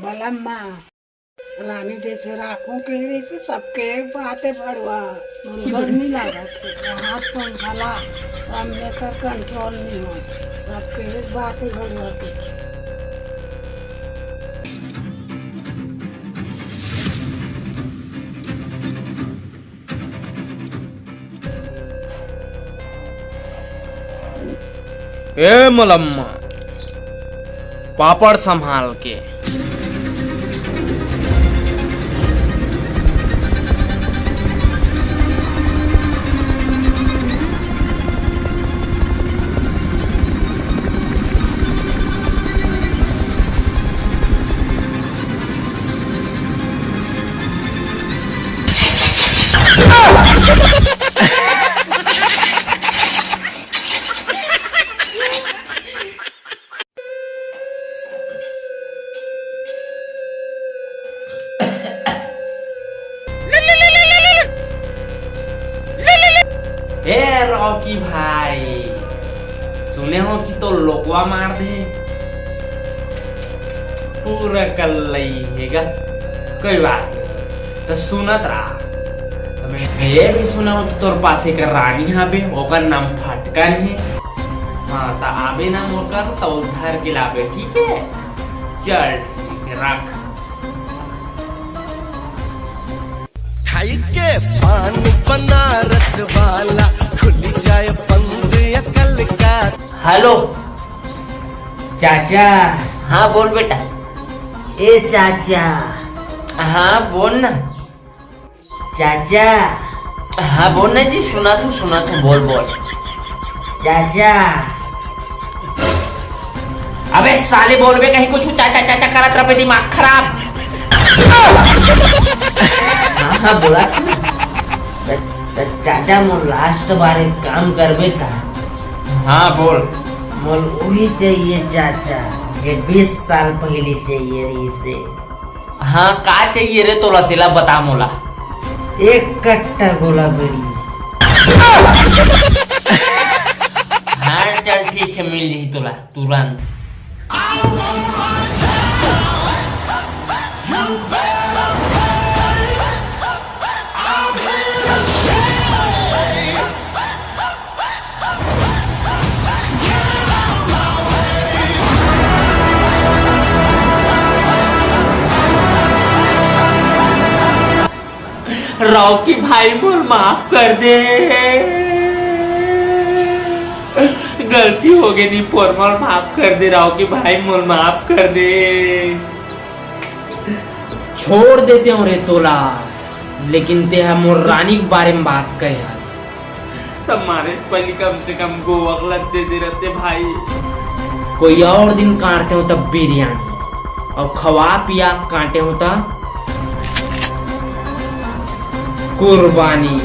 बलम्मा रानी जैसे राखों के रे से सबके बातें पड़वा गर्मी लागत हाथ पंखा ला सामने कर कंट्रोल नहीं हो सबके बातें पड़वा ए मलम्मा पापड़ संभाल के। ए रॉकी भाई सुने हो कि तो लोकवा मार दे पूरा कल हैगा कोई बात नहीं तो सुनत रहा तो मैं ये भी सुना हो कि तोर पास एक रानी आबे ओकर नाम फटकन है। हाँ तो आबे नाम ओकर तो उधर के लाबे ठीक है चल ठीक है रख। खाई के पान बनारस वाला खुल जाए बंद अकल का। हेलो चाचा। हाँ बोल बेटा। ए चाचा। हाँ बोल ना चाचा। हाँ बोल ना जी सुना तू बोल बोल चाचा। अबे साले बोल बे कहीं कुछ चाचा चाचा करत रहे दिमाग खराब। हाँ बोला चाचा मोर लास्ट बार एक काम करबे का। हाँ बोल। मोल वही चाहिए चाचा जे 20 साल पहले चाहिए रही से। हाँ का चाहिए रे तोला तेला बता मोला। एक कट्टा गोला बेड़ी। हाँ चल ठीक है मिल जाही तोला तुरंत। रॉकी भाई मोर माफ कर दे गलती हो गई थी मोर माफ कर दे रॉकी भाई मोर माफ कर दे। छोड़ देते हो रे तोला लेकिन ते मोर रानी के बारे में बात कहे तब मारे पहले कम से कम को अगलत दे दे रहते भाई। कोई और दिन काटते हो तब बिरयानी और खवा पिया काटे हो तब कुर्बानी।